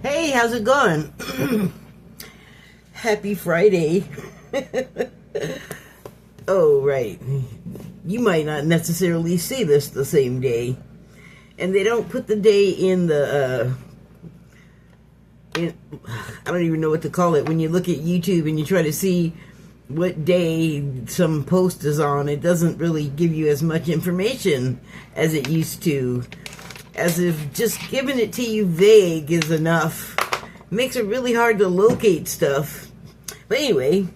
Hey, how's it going? Happy Friday. Oh, right. You might not necessarily see this the same day. And they don't put the day in the, I don't even know what to call it. When you look at YouTube and you try to see what day some post is on, it doesn't really give you as much information as it used to. As if just giving it to you vague is enough. Makes it really hard to locate stuff. But anyway,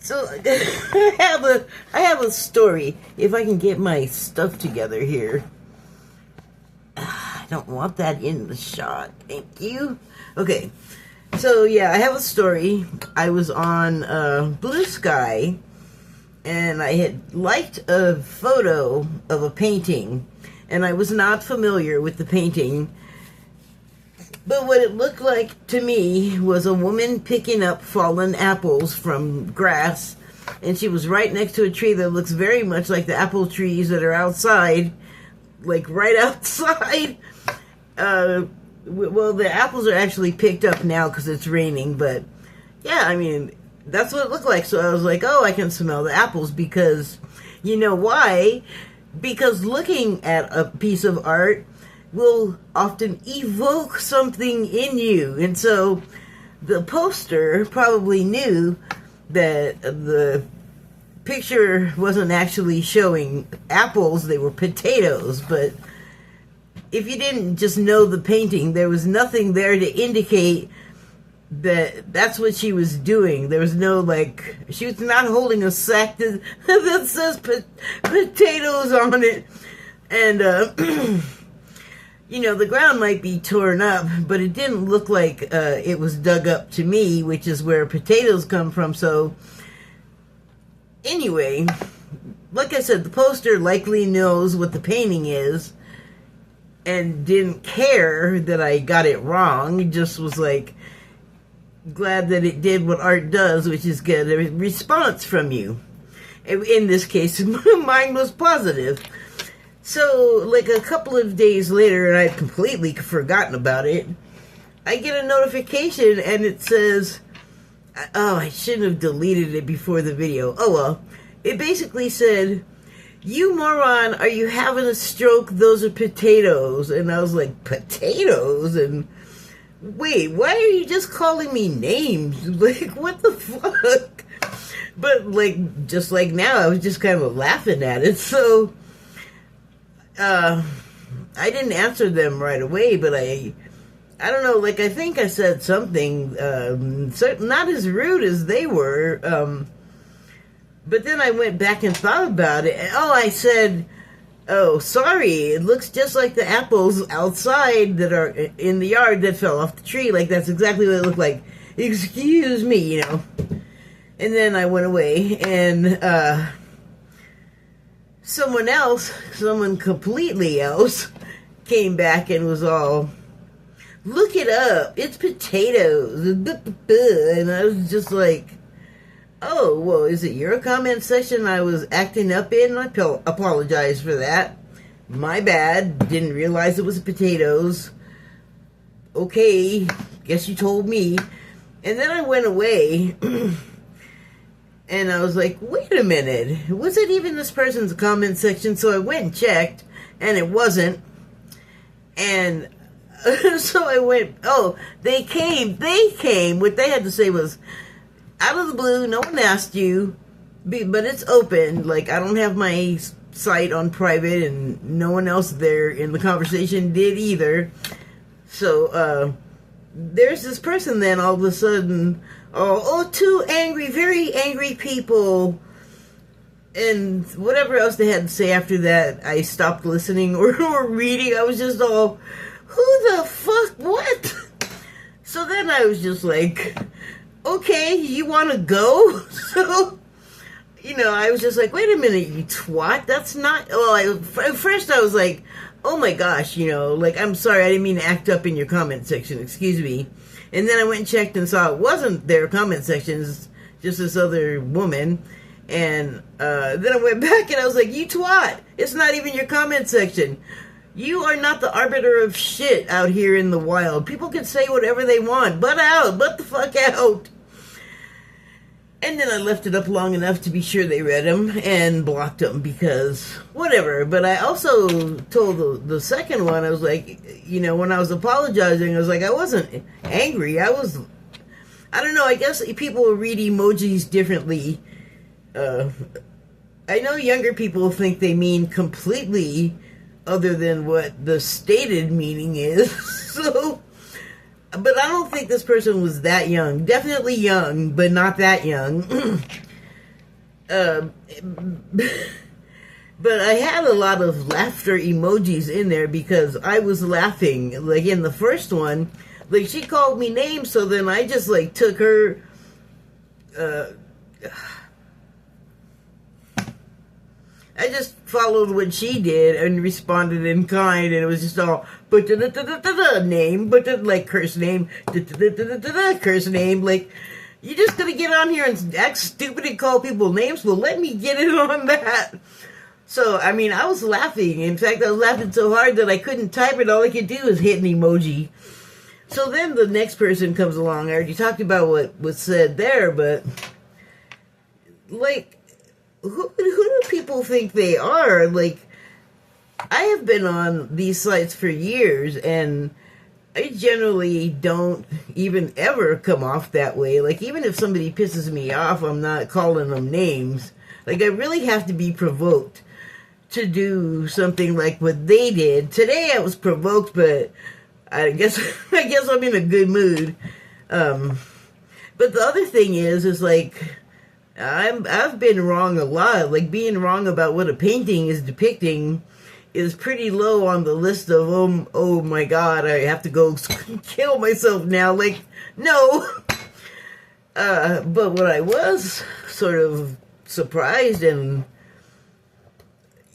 so I have a story. If I can get my stuff together here. I don't want that in the shot. Thank you. Okay. So yeah, I have a story. I was on Blue Sky, and I had liked a photo of a painting, and I was not familiar with the painting. But what it looked like to me was a woman picking up fallen apples from grass, and she was right next to a tree that looks very much like the apple trees that are outside, like right outside. Well, the apples are actually picked up now because it's raining, but yeah, I mean, that's what it looked like. So I was like, oh, I can smell the apples, because you know why? Because looking at a piece of art will often evoke something in you. And so the poster probably knew that the picture wasn't actually showing apples, they were potatoes. But if you didn't just know the painting, there was nothing there to indicate that that's what she was doing. There was no, like, she was not holding a sack that says potatoes on it. And, you know, the ground might be torn up, but it didn't look like it was dug up to me, which is where potatoes come from. So, anyway, like I said, the poster likely knows what the painting is and didn't care that I got it wrong. It just was like, glad that it did what art does, which is get a response from you. In this case, mine was positive. So, like a couple of days later, and I'd completely forgotten about it, I get a notification and it says, oh, I shouldn't have deleted it before the video. Oh well. It basically said, you moron, are you having a stroke? Those are potatoes. And I was like, potatoes? And wait, why are you just calling me names? Like, what the fuck? But, like, just like now, I was just kind of laughing at it. So, I didn't answer them right away, but I don't know, like, I think I said something, not as rude as they were, but then I went back and thought about it. Oh, I said, oh, sorry, it looks just like the apples outside that are in the yard that fell off the tree. Like, that's exactly what it looked like. Excuse me, you know. And then I went away, and someone completely else came back and was all, look it up, it's potatoes, and I was just like, oh, well, is it your comment section I was acting up in? I apologize for that. My bad. Didn't realize it was potatoes. Okay, guess you told me. And then I went away, and I was like, wait a minute. Was it even this person's comment section? So I went and checked, and it wasn't. And so I went, oh, they came. What they had to say was, out of the blue, no one asked you, but it's open. Like, I don't have my site on private, and no one else there in the conversation did either. So, there's this person then all of a sudden, two angry, very angry people, and whatever else they had to say after that, I stopped listening or reading. I was just all, who the fuck, what? So then I was just like, okay, you want to go? So, you know, I was just like, wait a minute, you twat, that's not, well, at first I was like, oh my gosh, you know, like, I'm sorry, I didn't mean to act up in your comment section, excuse me. And then I went and checked and saw it wasn't their comment section, it's just this other woman. And then I went back and I was like, you twat, it's not even your comment section. You are not the arbiter of shit out here in the wild. People can say whatever they want. Butt out. Butt the fuck out. And then I left it up long enough to be sure they read them and blocked them because whatever. But I also told the second one, I was like, you know, when I was apologizing, I was like, I wasn't angry. I don't know, I guess people read emojis differently. I know younger people think they mean completely other than what the stated meaning is. So... But I don't think this person was that young. Definitely young, but not that young. But I had a lot of laughter emojis in there because I was laughing. Like in the first one, like she called me names, so then I just like took her... I just followed what she did and responded in kind, and it was just all name, like curse name, curse name. Like, you're just gonna get on here and act stupid and call people names? Well, let me get in on that. So, I mean, I was laughing. In fact, I was laughing so hard that I couldn't type it. All I could do was hit an emoji. So then the next person comes along. I already talked about what was said there, but like, who do people think they are? Like, I have been on these sites for years, and I generally don't even ever come off that way. Like, even if somebody pisses me off, I'm not calling them names. Like, I really have to be provoked to do something like what they did. Today I was provoked, but I guess I'm in a good mood. But the other thing is like, I've been wrong a lot. Like, being wrong about what a painting is depicting is pretty low on the list of, oh my god, I have to go kill myself now. Like, no. But what I was sort of surprised and,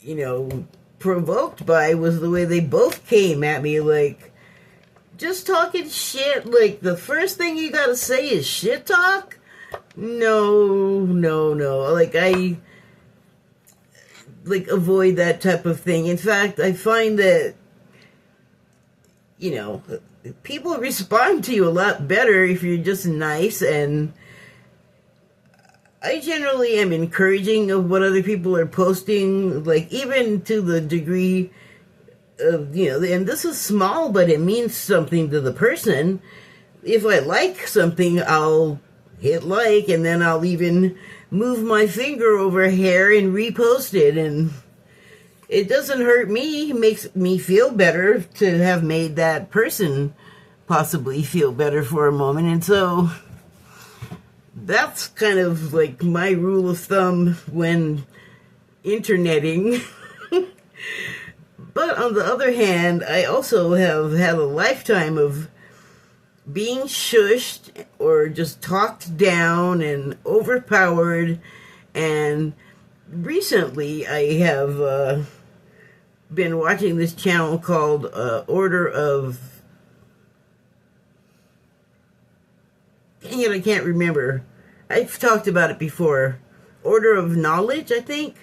you know, provoked by was the way they both came at me, like, just talking shit. Like, the first thing you gotta say is shit talk? No. Like, I avoid that type of thing. In fact, I find that, you know, people respond to you a lot better if you're just nice, and I generally am encouraging of what other people are posting, like, even to the degree of, you know, and this is small, but it means something to the person. If I like something, I'll hit like, and then I'll even move my finger over here and repost it, and it doesn't hurt me. It makes me feel better to have made that person possibly feel better for a moment. And so that's kind of like my rule of thumb when interneting. But on the other hand, I also have had a lifetime of being shushed or just talked down and overpowered. And recently I have been watching this channel called Order of... Dang it, I can't remember. I've talked about it before. Order of Knowledge, I think.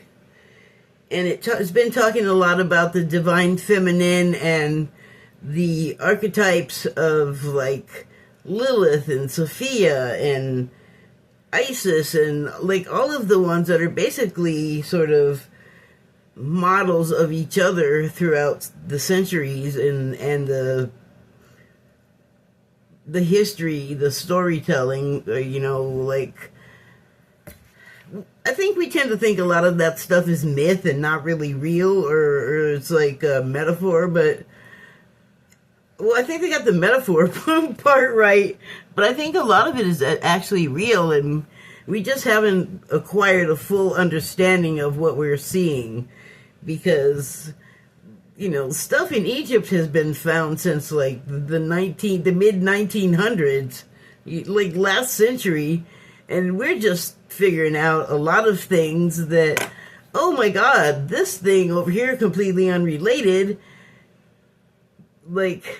And it's been talking a lot about the divine feminine and the archetypes of, like, Lilith and Sophia and Isis and, like, all of the ones that are basically sort of models of each other throughout the centuries, and the history, the storytelling, you know, like, I think we tend to think a lot of that stuff is myth and not really real, or it's like a metaphor, but, well, I think they got the metaphor part right, but I think a lot of it is actually real, and we just haven't acquired a full understanding of what we're seeing, because, you know, stuff in Egypt has been found since, like, the mid-1900s, like, last century, and we're just figuring out a lot of things that, oh my god, this thing over here, completely unrelated, like,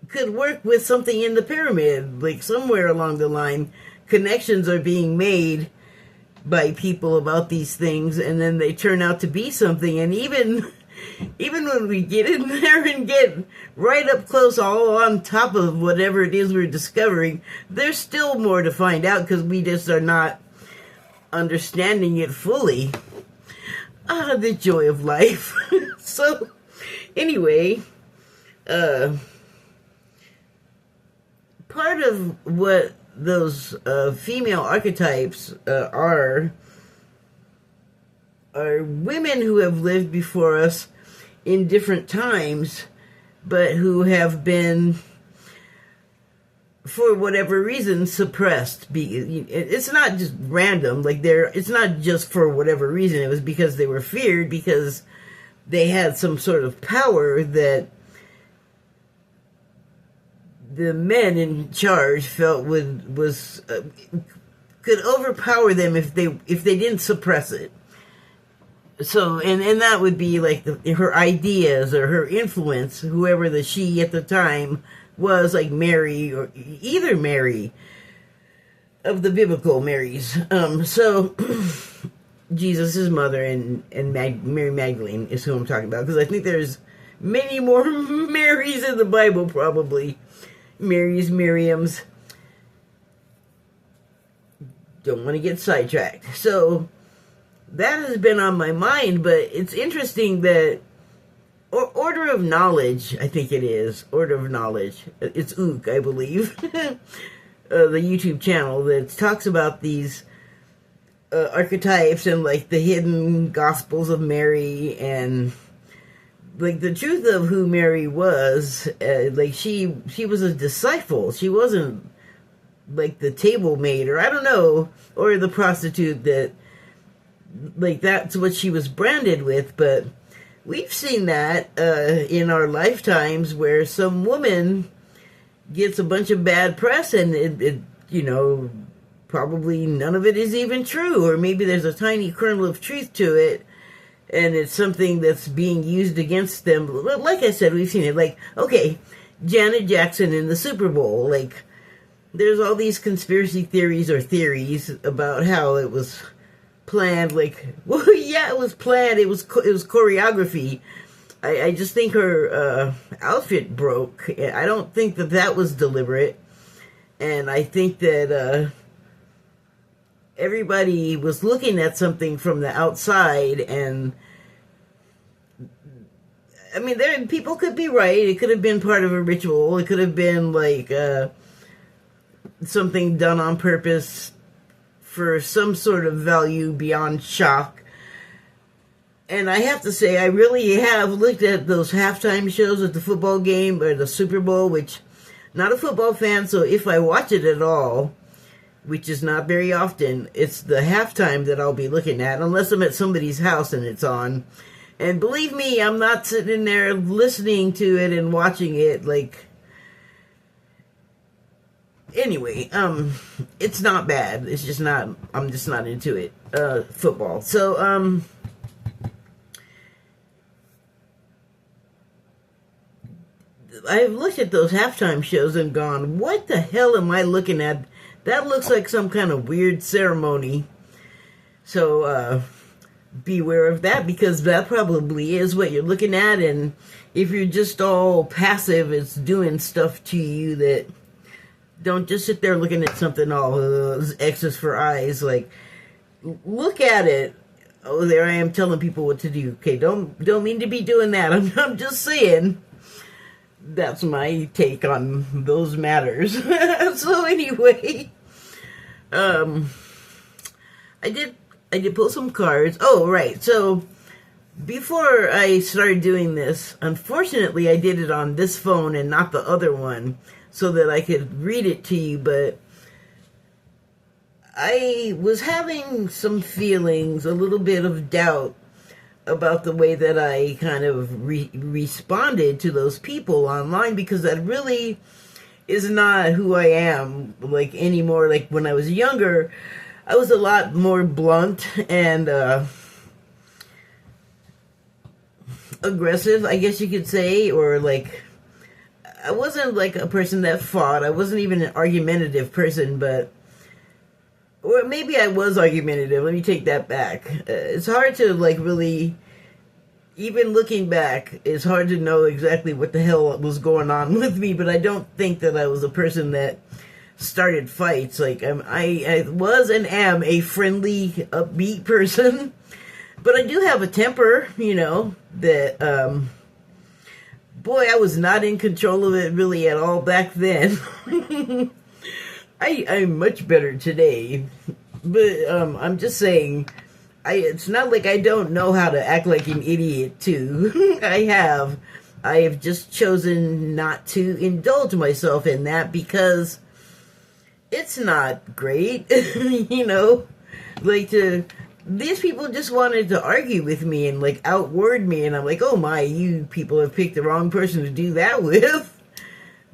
could work with something in the pyramid. Like, somewhere along the line, connections are being made by people about these things, and then they turn out to be something. And even even when we get in there and get right up close, all on top of whatever it is we're discovering, there's still more to find out because we just are not understanding it fully. The joy of life. So, anyway, part of what those female archetypes are women who have lived before us in different times, but who have been, for whatever reason, suppressed. It's not just random. Like it's not just for whatever reason. It was because they were feared, because they had some sort of power that the men in charge felt could overpower them if they didn't suppress it. So, and that would be like her ideas or her influence, whoever the she at the time was, like Mary, or either Mary of the biblical Marys. So Jesus' mother and Mary Magdalene is who I'm talking about, because I think there's many more Marys in the Bible, probably. Marys, Miriams. Don't want to get sidetracked. So that has been on my mind, but it's interesting that Order of Knowledge, I think it is. Order of Knowledge. It's Ook, I believe. The YouTube channel that talks about these archetypes and like the hidden Gospels of Mary and like the truth of who Mary was. Like she was a disciple. She wasn't like the table maid, or I don't know, or the prostitute that, like, that's what she was branded with. But we've seen that in our lifetimes, where some woman gets a bunch of bad press, and it probably none of it is even true, or maybe there's a tiny kernel of truth to it, and it's something that's being used against them. Like I said, we've seen it. Like, okay, Janet Jackson in the Super Bowl, like, there's all these conspiracy theories about how it was planned. Like, well, yeah, it was planned. It was choreography. I just think her outfit broke. I don't think that was deliberate. And I think that everybody was looking at something from the outside, and I mean, people could be right. It could have been part of a ritual. It could have been like something done on purpose for some sort of value beyond shock. And I have to say, I really have looked at those halftime shows at the football game or the Super Bowl, which, not a football fan, so if I watch it at all, which is not very often, it's the halftime that I'll be looking at, unless I'm at somebody's house and it's on. And believe me, I'm not sitting in there listening to it and watching it, like... Anyway, it's not bad. It's just not, I'm just not into it. Football. So, I've looked at those halftime shows and gone, what the hell am I looking at? That looks like some kind of weird ceremony. So, beware of that, because that probably is what you're looking at. And if you're just all passive, it's doing stuff to you that... Don't just sit there looking at something all X's for eyes. Like, look at it. Oh, there I am telling people what to do. Okay, don't mean to be doing that. I'm just saying. That's my take on those matters. So anyway, I did pull some cards. Oh, right. So before I started doing this, unfortunately, I did it on this phone and not the other one, so that I could read it to you, but I was having some feelings, a little bit of doubt about the way that I kind of responded to those people online, because that really is not who I am, like, anymore. Like, when I was younger, I was a lot more blunt and aggressive, I guess you could say, or like... I wasn't like a person that fought. I wasn't even an argumentative person, but... Or maybe I was argumentative. Let me take that back. It's hard to, like, really even looking back, it's hard to know exactly what the hell was going on with me, but I don't think that I was a person that started fights. Like, I was and am a friendly, upbeat person, but I do have a temper, that, boy, I was not in control of it really at all back then. I'm much better today, but I'm just saying, it's not like I don't know how to act like an idiot too. I have just chosen not to indulge myself in that because it's not great, like these people just wanted to argue with me and like outword me, and I'm like, oh my, you people have picked the wrong person to do that with.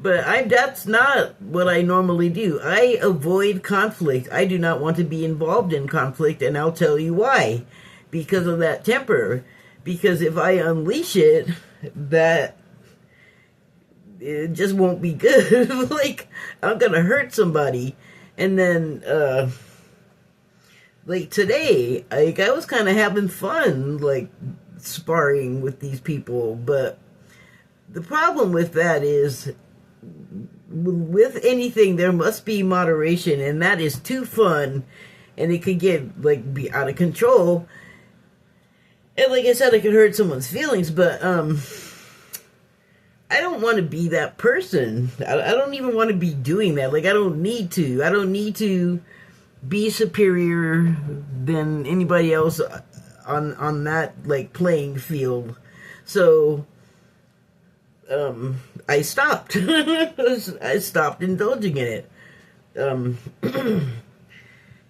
But that's not what I normally do. I avoid conflict. I do not want to be involved in conflict, and I'll tell you why. Because of that temper. Because if I unleash it, it just won't be good. Like, I'm gonna hurt somebody. And then, like today, I was kind of having fun, like, sparring with these people. But the problem with that is, with anything, there must be moderation, and that is too fun, and it could get, like, be out of control. And like I said, it could hurt someone's feelings, but, I don't want to be that person. I don't even want to be doing that. Like, I don't need to. I don't need to be superior than anybody else on that, like, playing field. So, I stopped. I stopped indulging in it.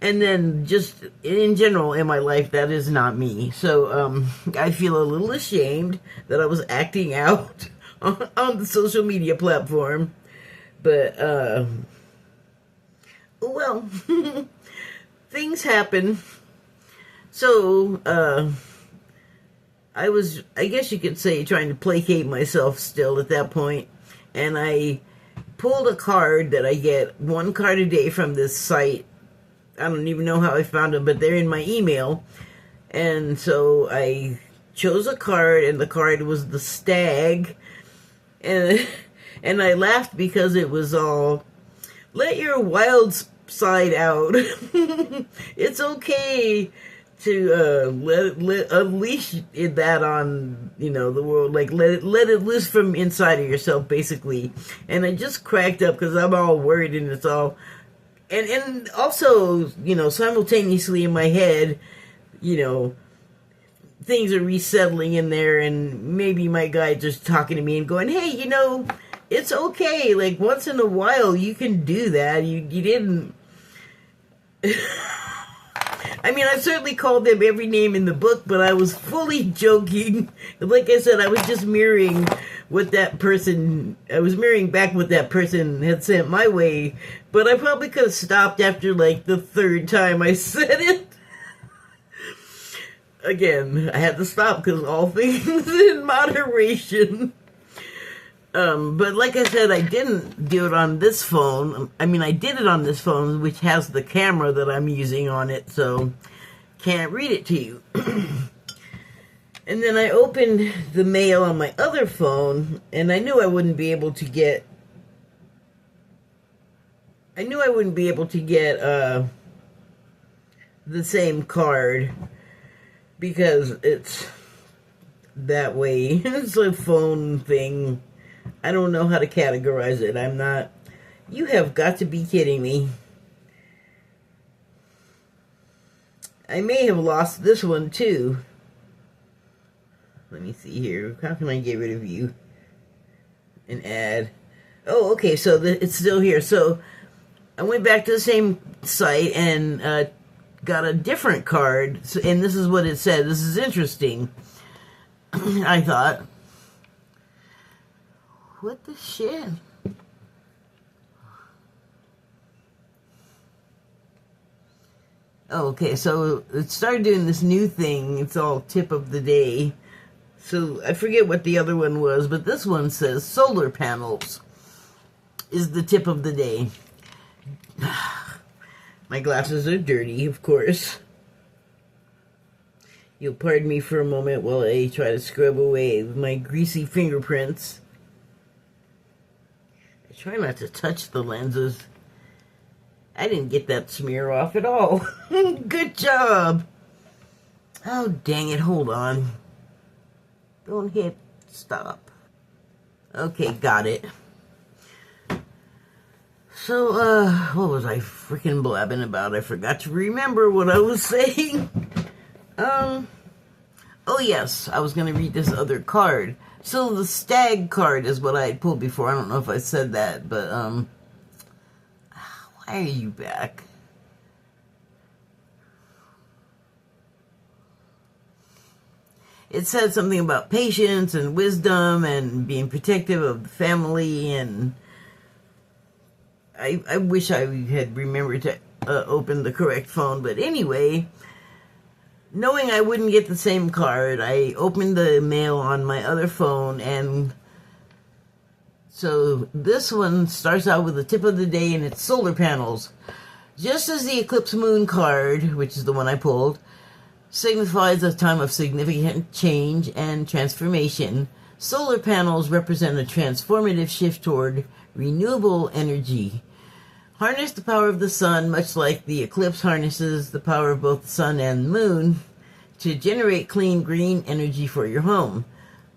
And then just in general in my life, that is not me. So, I feel a little ashamed that I was acting out on the social media platform. But, well, things happen. So, I guess you could say, trying to placate myself still at that point. And I pulled a card that I get, one card a day from this site. I don't even know how I found them, but they're in my email. And so I chose a card, and the card was the stag. And I laughed because it was all, let your wild side out. It's okay to let unleash that on the world, like let it loose from inside of yourself, basically. And I just cracked up because I'm all worried, and it's all, and also simultaneously in my head, things are resettling in there, and maybe my guy just talking to me and going, hey, it's okay, like once in a while you can do that. You didn't. I mean, I certainly called them every name in the book, but I was fully joking. Like I said, I was just mirroring what that person, I was mirroring back what that person had sent my way, but I probably could have stopped after like the third time I said it. Again, I had to stop because all things in moderation. But like I said, I didn't do it on this phone. I mean, I did it on this phone, which has the camera that I'm using on it, so can't read it to you. And then I opened the mail on my other phone, and I knew I wouldn't be able to get the same card because it's that way. It's a phone thing. I don't know how to categorize it. I'm not. You have got to be kidding me. I may have lost this one too. Let me see here. How can I get rid of you? An ad. Oh, okay. So it's still here. So I went back to the same site and got a different card. So, and this is what it said. This is interesting. I thought. What the shit? Oh, okay, so it started doing this new thing. It's all tip of the day. So I forget what the other one was, but this one says solar panels is the tip of the day. My glasses are dirty, of course. You'll pardon me for a moment while I try to scrub away my greasy fingerprints. I try not to touch the lenses. I didn't get that smear off at all. Good job. Oh, dang it. Hold on. Don't hit stop. Okay, got it. So, what was I freaking blabbing about? I forgot to remember what I was saying. Oh yes, I was going to read this other card. So the stag card is what I had pulled before. I don't know if I said that, but, why are you back? It said something about patience and wisdom and being protective of the family, and I wish I had remembered to open the correct phone, but anyway, knowing I wouldn't get the same card, I opened the mail on my other phone, and so this one starts out with the tip of the day, and it's solar panels. Just as the eclipse moon card, which is the one I pulled, signifies a time of significant change and transformation, solar panels represent a transformative shift toward renewable energy. Harness the power of the sun, much like the eclipse harnesses the power of both the sun and the moon, to generate clean green energy for your home.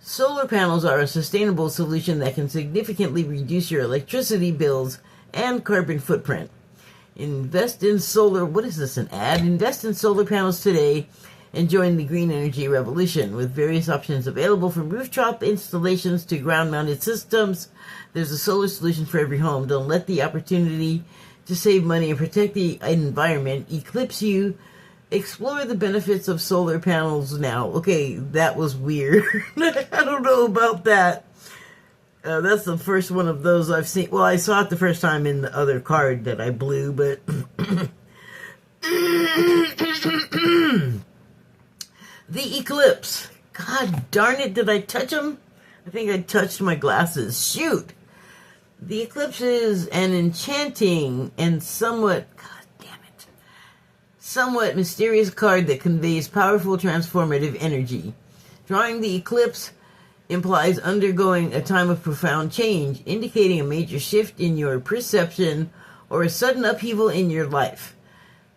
Solar panels are a sustainable solution that can significantly reduce your electricity bills and carbon footprint. Invest in solar, what is this, an ad? Invest in solar panels today and join the green energy revolution. With various options available from rooftop installations to ground-mounted systems, there's a solar solution for every home. Don't let the opportunity to save money and protect the environment eclipse you. Explore the benefits of solar panels now. Okay, that was weird. I don't know about that. That's the first one of those I've seen. Well, I saw it the first time in the other card that I blew, but the eclipse. God darn it, did I touch them? I think I touched my glasses. Shoot. The eclipse is an enchanting and somewhat mysterious card that conveys powerful transformative energy. Drawing the eclipse implies undergoing a time of profound change, indicating a major shift in your perception or a sudden upheaval in your life.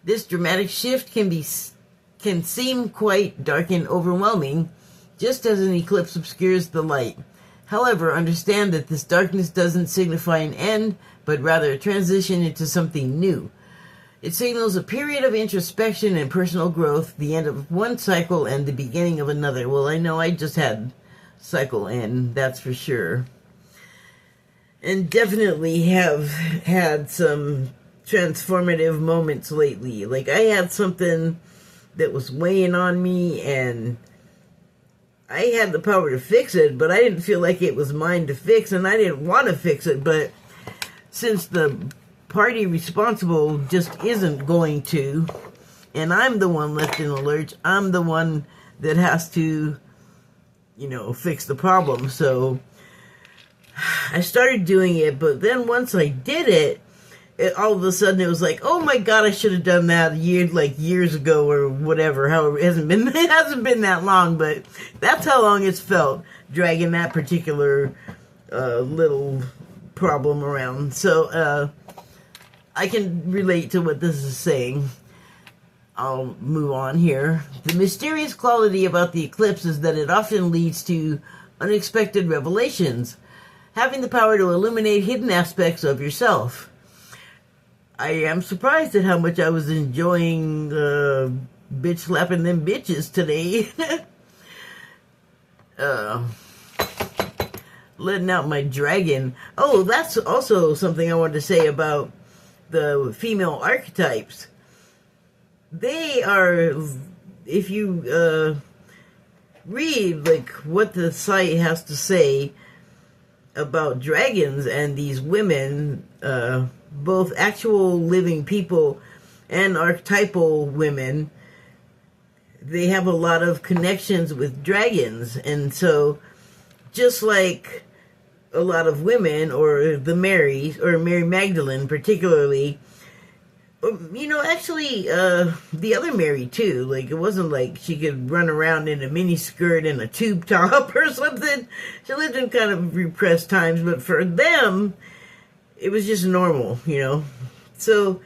This dramatic shift can seem quite dark and overwhelming, just as an eclipse obscures the light. However, understand that this darkness doesn't signify an end, but rather a transition into something new. It signals a period of introspection and personal growth, the end of one cycle and the beginning of another. Well, I know I just had cycle end, that's for sure. And definitely have had some transformative moments lately. Like, I had something that was weighing on me, and I had the power to fix it, but I didn't feel like it was mine to fix, and I didn't want to fix it. But since the party responsible just isn't going to, and I'm the one left in the lurch, I'm the one that has to, fix the problem. So I started doing it, but then once I did it, all of a sudden it was like, oh my God, I should have done that years ago or whatever. However, it hasn't been that long, but that's how long it's felt, dragging that particular little problem around. So I can relate to what this is saying. I'll move on here. The mysterious quality about the eclipse is that it often leads to unexpected revelations, having the power to illuminate hidden aspects of yourself. I am surprised at how much I was enjoying bitch slapping them bitches today. Letting out my dragon. Oh, that's also something I wanted to say about the female archetypes. They are, if you read what the site has to say about dragons and these women, both actual living people and archetypal women, they have a lot of connections with dragons. And so just like a lot of women, or the Marys, or Mary Magdalene particularly, Actually, the other Mary too. Like, it wasn't like she could run around in a mini skirt and a tube top or something. She lived in kind of repressed times, but for them, it was just normal. So,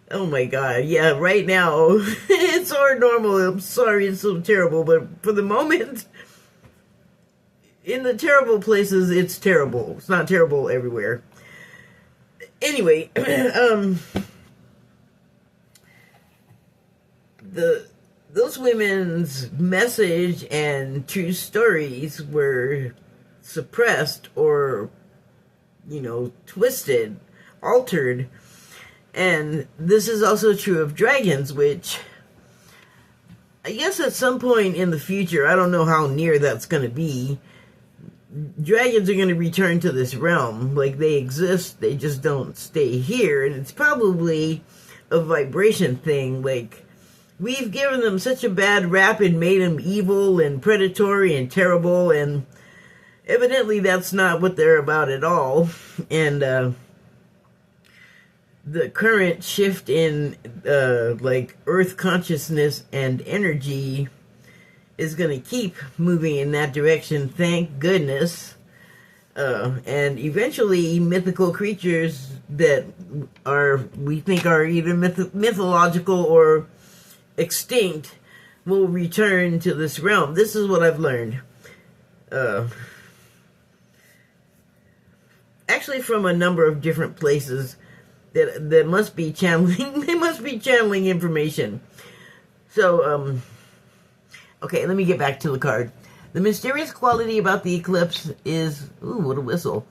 oh my God, yeah, right now, it's so normal. I'm sorry, it's so terrible, but for the moment, in the terrible places, it's terrible. It's not terrible everywhere. Anyway, those women's message and true stories were suppressed or twisted, altered. And this is also true of dragons, which I guess at some point in the future, I don't know how near that's going to be, dragons are going to return to this realm. Like, they exist, they just don't stay here. And it's probably a vibration thing. Like, we've given them such a bad rap and made them evil and predatory and terrible, and evidently that's not what they're about at all. And the current shift in Earth consciousness and energy is going to keep moving in that direction, thank goodness. And eventually mythical creatures that we think are either mythological or extinct will return to this realm. This is what I've learned. Actually, from a number of different places that must be channeling. They must be channeling information. So, okay, let me get back to the card. The mysterious quality about the eclipse is... Ooh, what a whistle.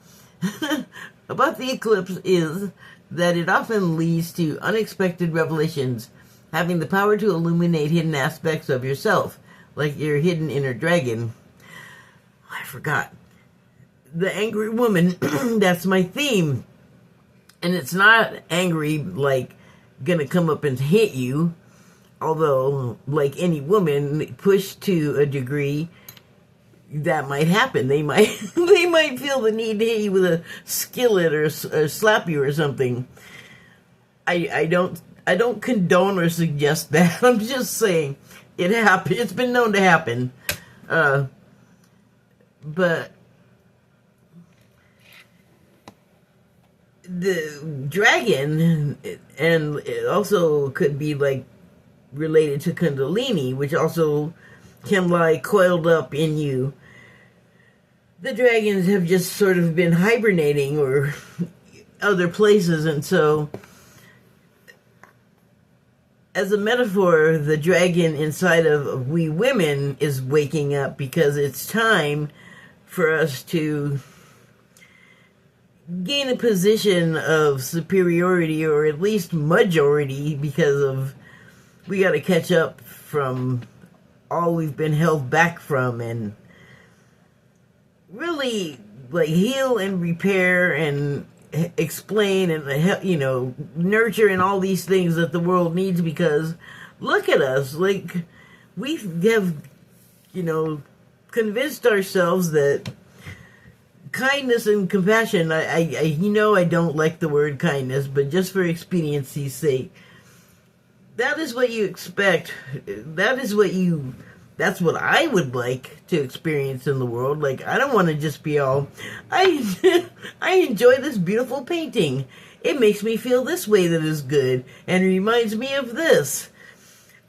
About the eclipse is that it often leads to unexpected revelations, having the power to illuminate hidden aspects of yourself, like your hidden inner dragon. I forgot. The angry woman, that's my theme. And it's not angry, like, gonna come up and hit you. Although, like any woman, pushed to a degree, that might happen. They might feel the need to hit you with a skillet or slap you or something. I don't condone or suggest that. I'm just saying it happened. It's been known to happen. But the dragon, and it also could be like related to Kundalini, which also can lie coiled up in you. The dragons have just sort of been hibernating or other places, and so as a metaphor, the dragon inside of we women is waking up because it's time for us to gain a position of superiority, or at least majority, because of we got to catch up from all we've been held back from, and really like heal and repair and explain and nurture and all these things that the world needs. Because look at us, like we have convinced ourselves that kindness and compassion, I don't like the word kindness, but just for expediency's sake, that is what you expect. That's what I would like to experience in the world. Like, I don't want to just be all, I enjoy this beautiful painting. It makes me feel this way that is good and reminds me of this.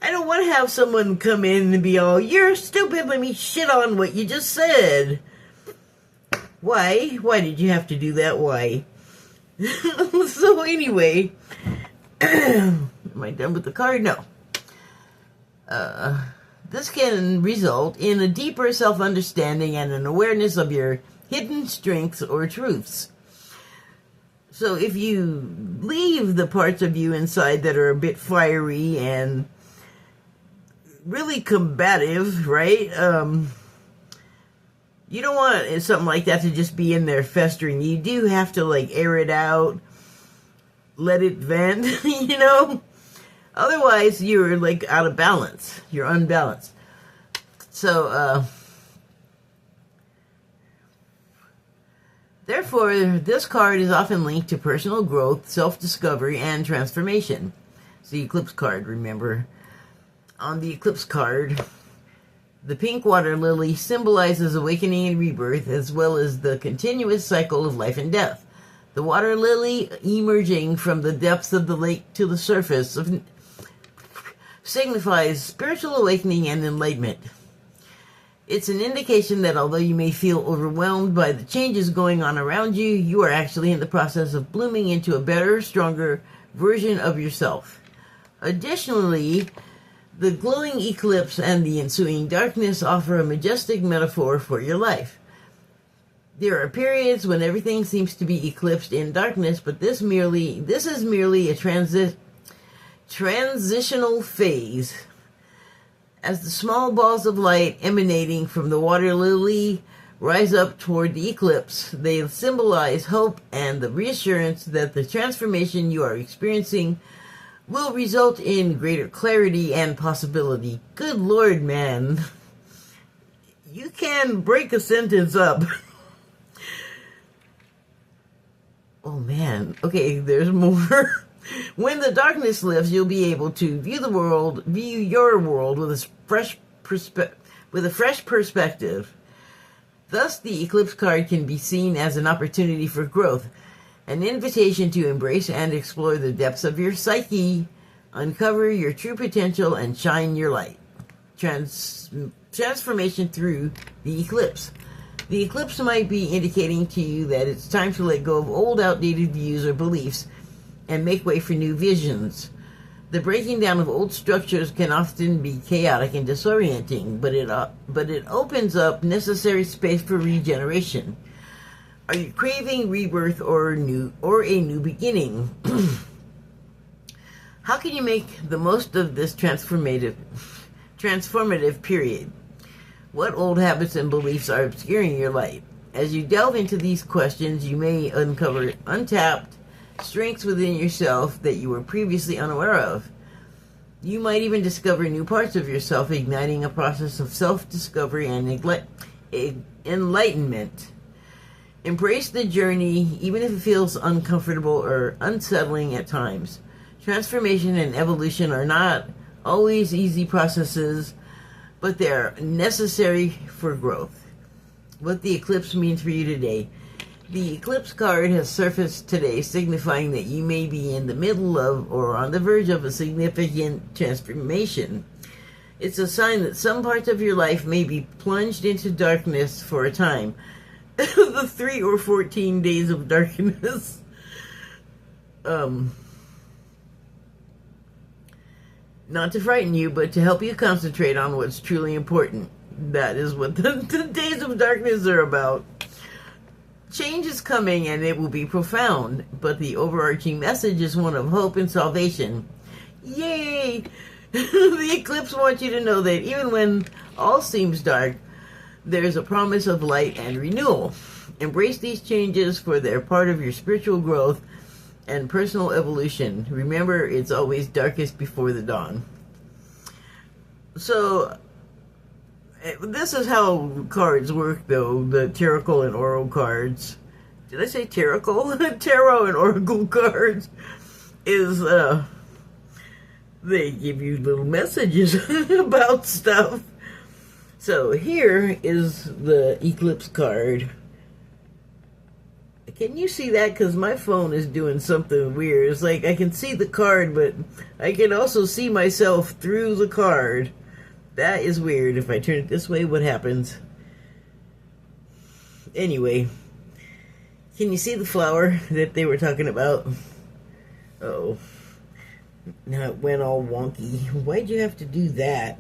I don't want to have someone come in and be all, you're stupid, let me shit on what you just said. Why? Why did you have to do that? Why? So anyway, am I done with the card? No. This can result in a deeper self-understanding and an awareness of your hidden strengths or truths. So if you leave the parts of you inside that are a bit fiery and really combative, right? You don't want something like that to just be in there festering. You do have to, like, air it out, let it vent, Otherwise, you're, like, out of balance. You're unbalanced. So, therefore, this card is often linked to personal growth, self-discovery, and transformation. It's the eclipse card, remember. On the eclipse card, the pink water lily symbolizes awakening and rebirth, as well as the continuous cycle of life and death. The water lily emerging from the depths of the lake to the surface signifies spiritual awakening and enlightenment. It's an indication that although you may feel overwhelmed by the changes going on around you, you are actually in the process of blooming into a better, stronger version of yourself. Additionally, the glowing eclipse and the ensuing darkness offer a majestic metaphor for your life. There are periods when everything seems to be eclipsed in darkness, but this is merely a transitional phase. As the small balls of light emanating from the water lily rise up toward the eclipse, they symbolize hope and the reassurance that the transformation you are experiencing will result in greater clarity and possibility. Good Lord, man. You can break a sentence up. Oh, man. Okay, there's more. When the darkness lifts, you'll be able to view your world with a fresh perspective. Thus, the eclipse card can be seen as an opportunity for growth, an invitation to embrace and explore the depths of your psyche, uncover your true potential, and shine your light. Transformation through the eclipse. The eclipse might be indicating to you that it's time to let go of old, outdated views or beliefs and make way for new visions. The breaking down of old structures can often be chaotic and disorienting, but it opens up necessary space for regeneration. Are you craving rebirth or a new beginning? How can you make the most of this transformative period? What old habits and beliefs are obscuring your light? As you delve into these questions, you may uncover untapped strengths within yourself that you were previously unaware of. You might even discover new parts of yourself, igniting a process of self-discovery and enlightenment. Embrace the journey, even if it feels uncomfortable or unsettling at times. Transformation and evolution are not always easy processes, but they're necessary for growth. What the eclipse means for you today. The eclipse card has surfaced today, signifying that you may be in the middle of or on the verge of a significant transformation. It's a sign that some parts of your life may be plunged into darkness for a time. The 3 or 14 days of darkness. Not to frighten you, but to help you concentrate on what's truly important. That is what the days of darkness are about. Change is coming and it will be profound, but the overarching message is one of hope and salvation. Yay! The eclipse wants you to know that even when all seems dark, there's a promise of light and renewal. Embrace these changes, for they're part of your spiritual growth and personal evolution. Remember, it's always darkest before the dawn. So, this is how cards work, though, the tarot and oracle cards. Did I say tarot? Tarot and oracle cards is, they give you little messages about stuff. So here is the eclipse card. Can you see that? Because my phone is doing something weird. It's like I can see the card, but I can also see myself through the card. That is weird. If I turn it this way, what happens? Anyway, can you see the flower that they were talking about? Uh-oh. Now it went all wonky. Why'd you have to do that?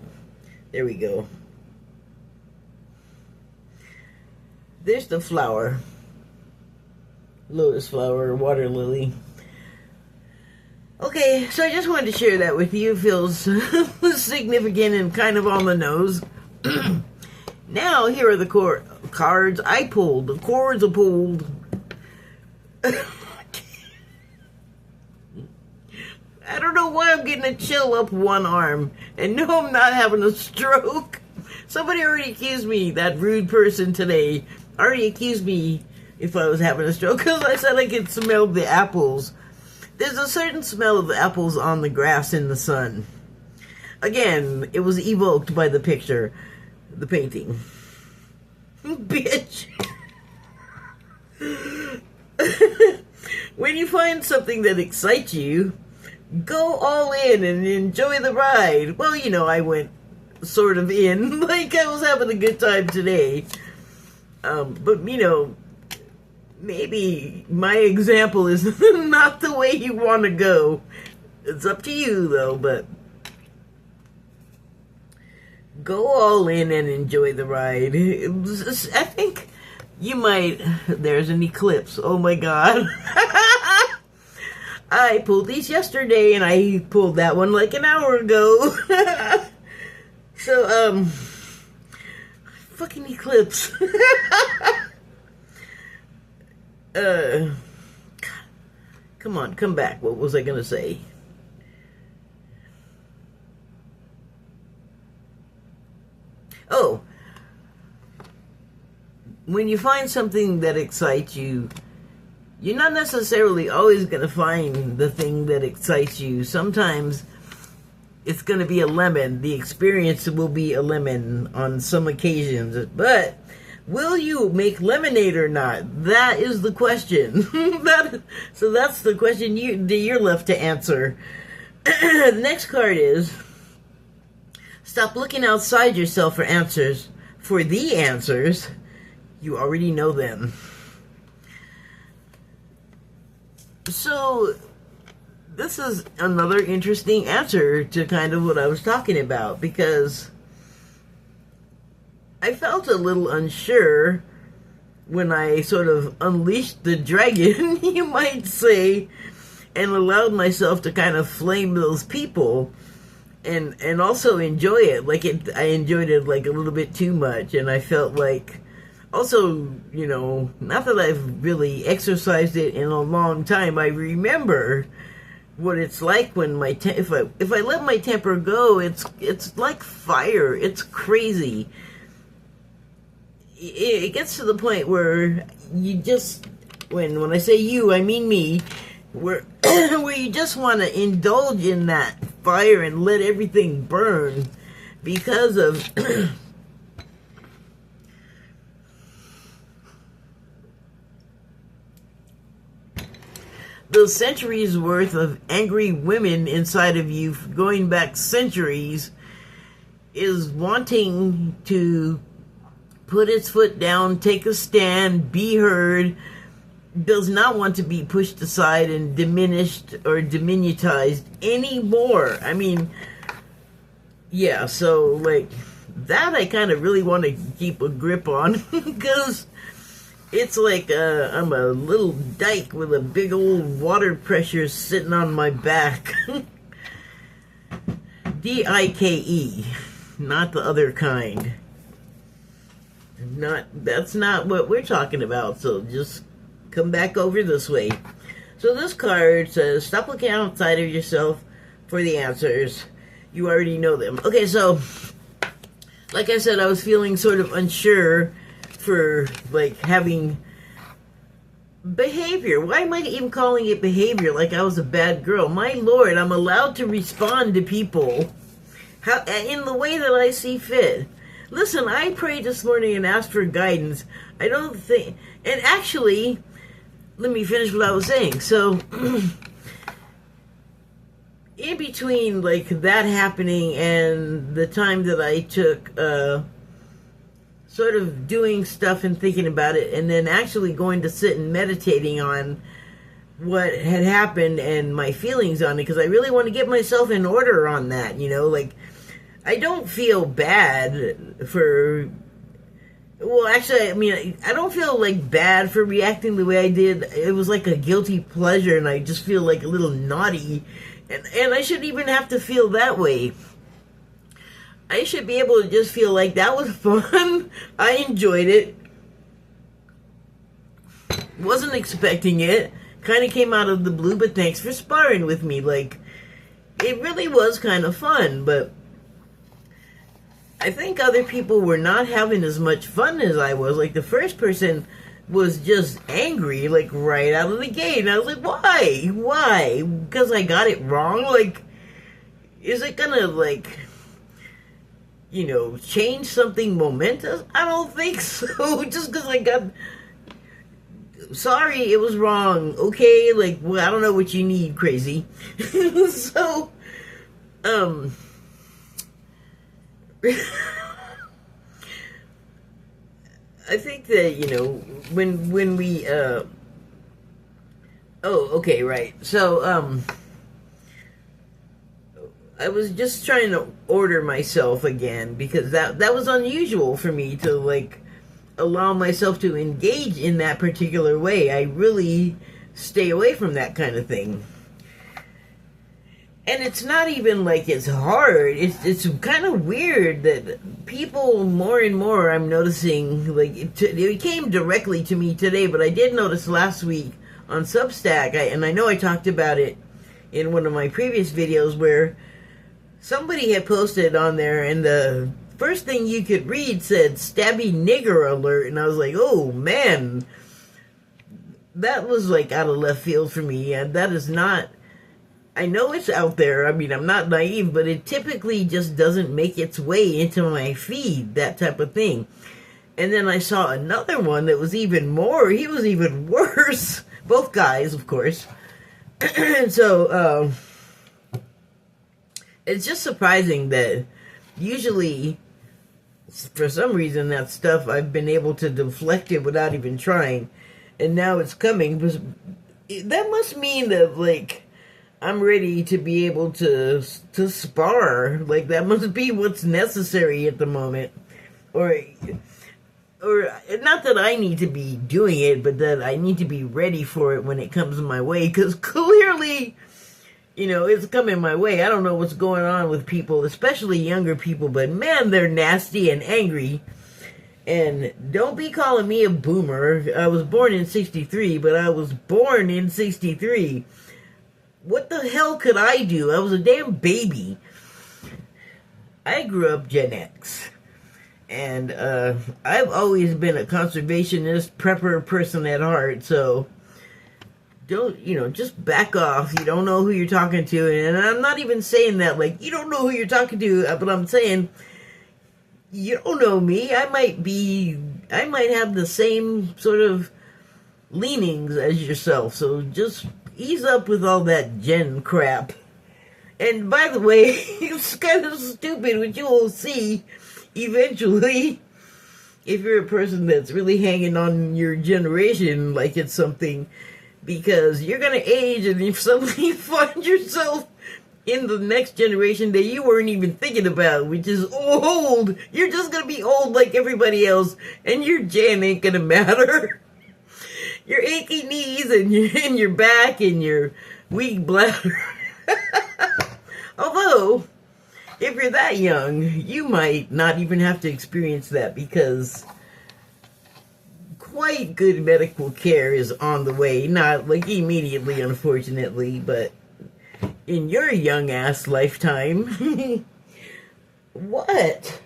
There we go. There's the flower. Lotus flower, water lily. Okay, so I just wanted to share that with you. It feels significant and kind of on the nose. Now, here are the cards I pulled. The cords are pulled. I don't know why I'm getting a chill up one arm. And no, I'm not having a stroke. Somebody already accused me, that rude person today, already accused me if I was having a stroke, because I said I could smell the apples. There's a certain smell of apples on the grass in the sun. Again, it was evoked by the picture, the painting. Bitch. When you find something that excites you, go all in and enjoy the ride. Well, you know, I went sort of in, like I was having a good time today. But, you know, maybe my example is not the way you want to go. It's up to you, though, but go all in and enjoy the ride. I think you might... There's an eclipse. Oh, my God. I pulled these yesterday, and I pulled that one like an hour ago. So, fucking eclipse. Come on, come back. What was I gonna say? Oh, when you find something that excites you, you're not necessarily always going to find the thing that excites you. Sometimes it's going to be a lemon. The experience will be a lemon on some occasions. But will you make lemonade or not? That is the question. So that's the question you're left to answer. The next card is, stop looking outside yourself for answers. For the answers, you already know them. So, this is another interesting answer to kind of what I was talking about, because I felt a little unsure when I sort of unleashed the dragon, you might say, and allowed myself to kind of flame those people and also enjoy it. Like, I enjoyed it like a little bit too much, and I felt like... Also, you know, not that I've really exercised it in a long time, I remember what it's like when my if I let my temper go, it's like fire. It's crazy. It gets to the point where you just, when I say you, I mean me, where you just want to indulge in that fire and let everything burn because of the centuries worth of angry women inside of you, going back centuries, is wanting to put its foot down, take a stand, be heard, does not want to be pushed aside and diminished or diminutized anymore. I mean, yeah, so like that I kind of really want to keep a grip on because it's like I'm a little dyke with a big old water pressure sitting on my back. D-I-K-E, not the other kind. That's not what we're talking about, so just come back over this way. So this card says, stop looking outside of yourself for the answers. You already know them. Okay, so, like I said, I was feeling sort of unsure for, like, having behavior. Why am I even calling it behavior like I was a bad girl? My lord, I'm allowed to respond to people in the way that I see fit. Listen, I prayed this morning and asked for guidance. I don't think... And actually, let me finish what I was saying. So, in between, like, that happening and the time that I took... sort of doing stuff and thinking about it, and then actually going to sit and meditating on what had happened and my feelings on it, because I really want to get myself in order on that, you know, like, I don't feel bad for, well, actually, I mean, I don't feel, like, bad for reacting the way I did. It was like a guilty pleasure, and I just feel like a little naughty, and I shouldn't even have to feel that way. I should be able to just feel like that was fun. I enjoyed it. Wasn't expecting it. Kind of came out of the blue, but thanks for sparring with me. Like, it really was kind of fun, but I think other people were not having as much fun as I was. Like, the first person was just angry, like, right out of the gate. And I was like, why? Why? Because I got it wrong? Like, is it gonna, like, change something momentous? I don't think so. Just because I got... Sorry, it was wrong. Okay, like, well, I don't know what you need, crazy. So, I think that, when we, oh, okay, right. So, I was just trying to order myself again because that was unusual for me to, like, allow myself to engage in that particular way. I really stay away from that kind of thing. And it's not even like it's hard. It's kind of weird that people more and more, I'm noticing, like, it came directly to me today, but I did notice last week on Substack, and I know I talked about it in one of my previous videos, where somebody had posted on there, and the first thing you could read said, "Stabby nigger alert," and I was like, oh man, that was like out of left field for me, and that is not, I know it's out there, I mean, I'm not naive, but it typically just doesn't make its way into my feed, that type of thing. And then I saw another one that was even more, he was even worse, both guys, of course. And so, it's just surprising that usually, for some reason, that stuff I've been able to deflect it without even trying, and now it's coming. That must mean that, like, I'm ready to be able to spar. Like, that must be what's necessary at the moment, or not that I need to be doing it, but that I need to be ready for it when it comes my way. Because clearly, it's coming my way. I don't know what's going on with people, especially younger people, but man, they're nasty and angry. And don't be calling me a boomer. I was born in 63, but I was born in 63. What the hell could I do? I was a damn baby. I grew up Gen X. And I've always been a conservationist, prepper person at heart, so don't, just back off. You don't know who you're talking to. And I'm not even saying that, like, you don't know who you're talking to, but I'm saying, you don't know me. I might have the same sort of leanings as yourself. So just ease up with all that gen crap. And by the way, it's kind of stupid, which you will see eventually, if you're a person that's really hanging on your generation like it's something, because you're going to age, and if suddenly you find yourself in the next generation that you weren't even thinking about, which is old, you're just going to be old like everybody else, and your gen ain't going to matter. Your achy knees and your back and your weak bladder. Although, if you're that young, you might not even have to experience that, because quite good medical care is on the way. Not like immediately, unfortunately, but in your young ass lifetime. What?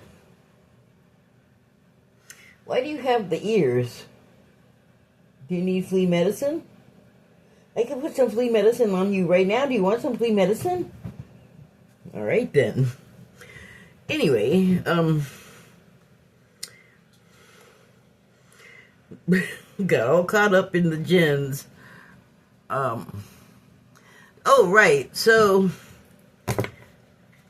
Why do you have the ears? Do you need flea medicine? I can put some flea medicine on you right now. Do you want some flea medicine? All right then. Anyway, got all caught up in the gens. Oh, right. So,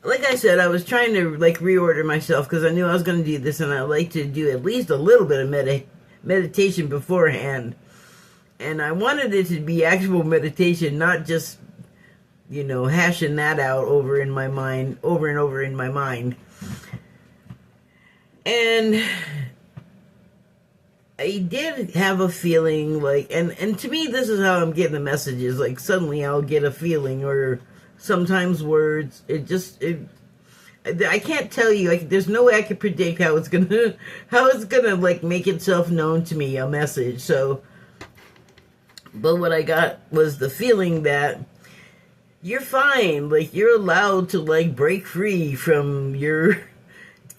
like I said, I was trying to, like, reorder myself because I knew I was going to do this, and I like to do at least a little bit of meditation beforehand. And I wanted it to be actual meditation, not just, hashing that out over and over in my mind. And I did have a feeling, like, and to me, this is how I'm getting the messages. Like, suddenly I'll get a feeling, or sometimes words. I can't tell you. There's no way I can predict how it's gonna like make itself known to me, a message. So, but what I got was the feeling that you're fine. Like, you're allowed to, like, break free from your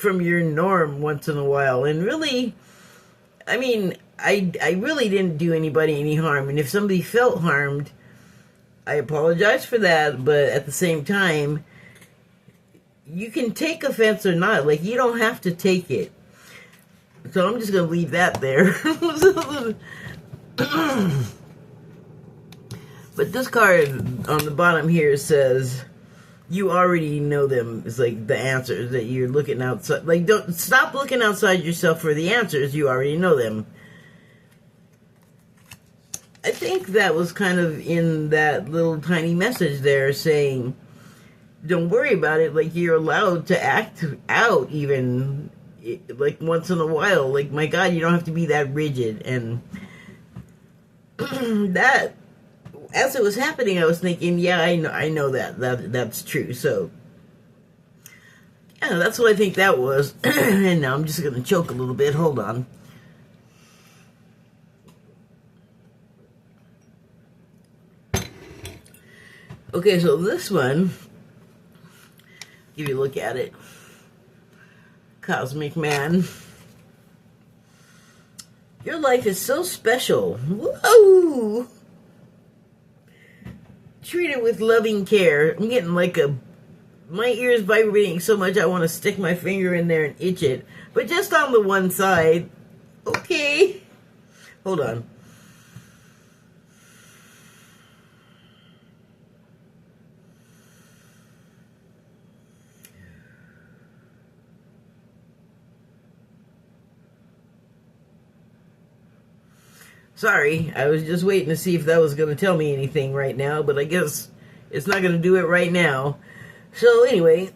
norm once in a while. And really, I mean, I really didn't do anybody any harm, and if somebody felt harmed, I apologize for that, but at the same time, you can take offense or not. Like, you don't have to take it. So I'm just going to leave that there. But this card on the bottom here says, you already know them. It's like the answers that you're looking outside. Like, don't stop looking outside yourself for the answers. You already know them. I think that was kind of in that little tiny message there saying, don't worry about it. Like, you're allowed to act out even, like, once in a while. Like, my God, you don't have to be that rigid. And that, as it was happening, I was thinking, yeah, I know that's true. So, yeah, that's what I think that was. And now I'm just going to choke a little bit. Hold on. Okay, so this one, give you a look at it. Cosmic Man. Your life is so special. Whoa! Treat it with loving care. I'm getting like my ear's vibrating so much I want to stick my finger in there and itch it. But just on the one side. Okay. Hold on. Sorry, I was just waiting to see if that was going to tell me anything right now, but I guess it's not going to do it right now. So anyway,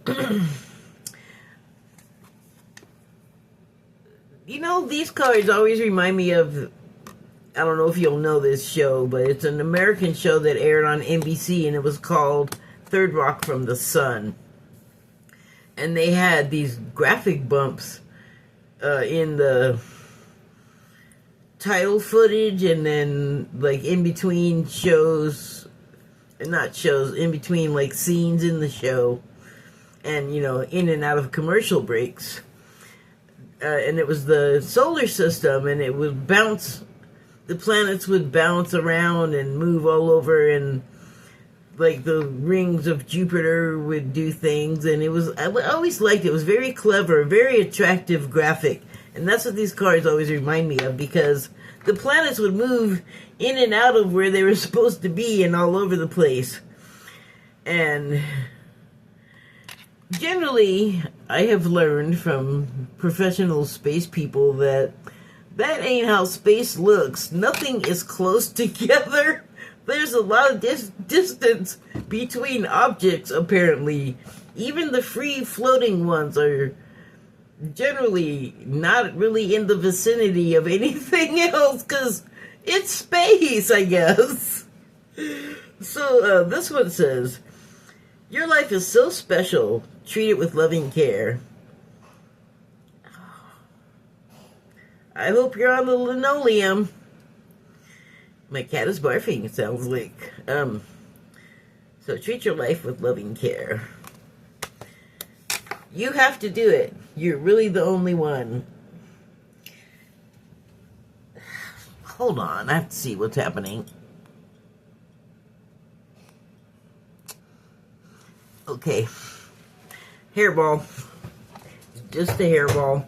you know, these cards always remind me of, I don't know if you'll know this show, but it's an American show that aired on NBC, and it was called Third Rock from the Sun. And they had these graphic bumps in the title footage, and then like in between shows, not shows, in between like scenes in the show, and you know, in and out of commercial breaks, and it was the solar system, and it would bounce, the planets would bounce around and move all over, and like the rings of Jupiter would do things, and it was, I always liked it. It was very clever, very attractive graphic. And that's what these cards always remind me of, because the planets would move in and out of where they were supposed to be and all over the place. And generally, I have learned from professional space people that that ain't how space looks. Nothing is close together. There's a lot of distance between objects, apparently. Even the free-floating ones are generally not really in the vicinity of anything else, because it's space, I guess. So this one says, your life is so special, treat it with loving care. I hope you're on the linoleum. My cat is barfing, it sounds like. So treat your life with loving care. You have to do it. You're really the only one. Hold on, I have to see what's happening. Okay. Hairball. Just a hairball.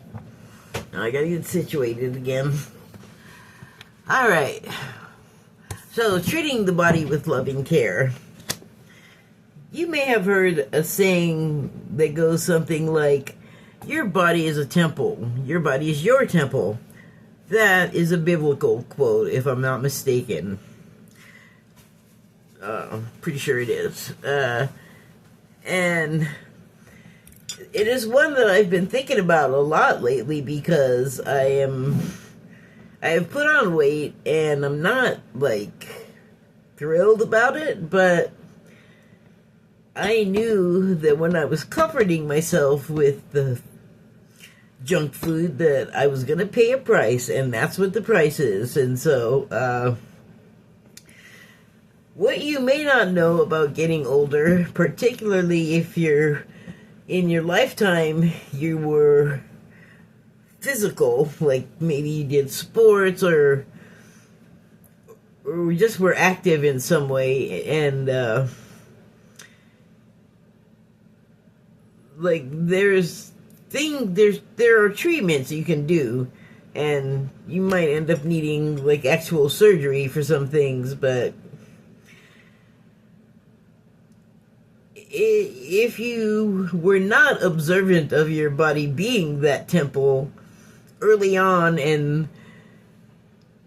Now I gotta get situated again. Alright. So, treating the body with loving care. You may have heard a saying that goes something like, your body is a temple. Your body is your temple. That is a biblical quote, if I'm not mistaken. Pretty sure it is. And it is one that I've been thinking about a lot lately, because I have put on weight, and I'm not, like, thrilled about it, but I knew that when I was comforting myself with the junk food that I was going to pay a price, and that's what the price is. And so, what you may not know about getting older, particularly if you're in your lifetime, you were physical, like maybe you did sports or just were active in some way, and like there are treatments you can do, and you might end up needing like actual surgery for some things, but if you were not observant of your body being that temple early on and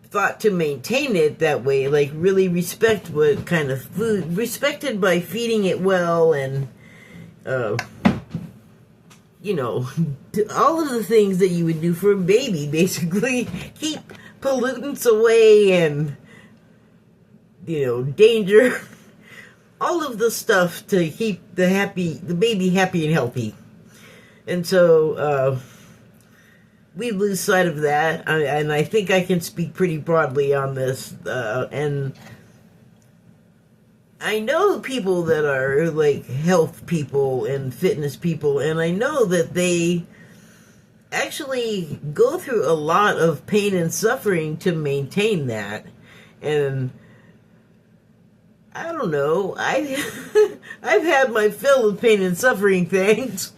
thought to maintain it that way, like really respect what kind of food, respected by feeding it well and, you know, all of the things that you would do for a baby, basically. Keep pollutants away and, you know, danger. All of the stuff to keep the baby happy and healthy. And so, we lose sight of that, and I think I can speak pretty broadly on this, and I know people that are like health people and fitness people, and I know that they actually go through a lot of pain and suffering to maintain that, and I don't know, I've had my fill of pain and suffering things.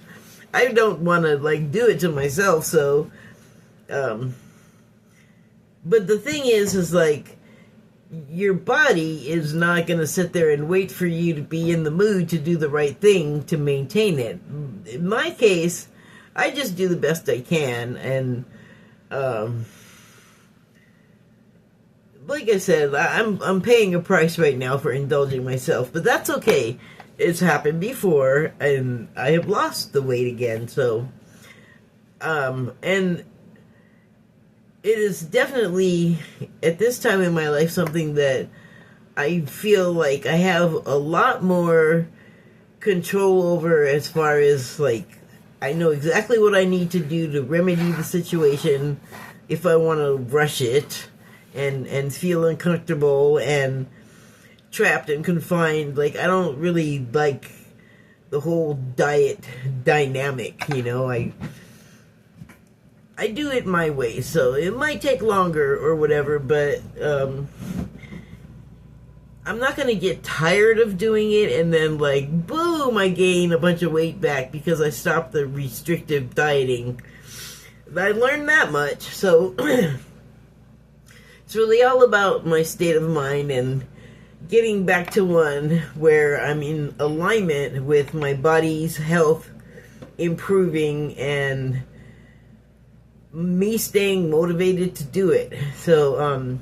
I don't want to like do it to myself, so but the thing is like, your body is not going to sit there and wait for you to be in the mood to do the right thing to maintain it. In my case, I just do the best I can, and like I said, I'm paying a price right now for indulging myself, but that's okay. It's happened before, and I have lost the weight again, so and it is definitely, at this time in my life, something that I feel like I have a lot more control over, as far as, like, I know exactly what I need to do to remedy the situation if I want to rush it and feel uncomfortable and trapped and confined. Like, I don't really like the whole diet dynamic, you know. I do it my way, so it might take longer or whatever, but I'm not going to get tired of doing it and then, like, boom, I gain a bunch of weight back because I stopped the restrictive dieting. I learned that much, so it's really all about my state of mind and getting back to one where I'm in alignment with my body's health improving and me staying motivated to do it. So,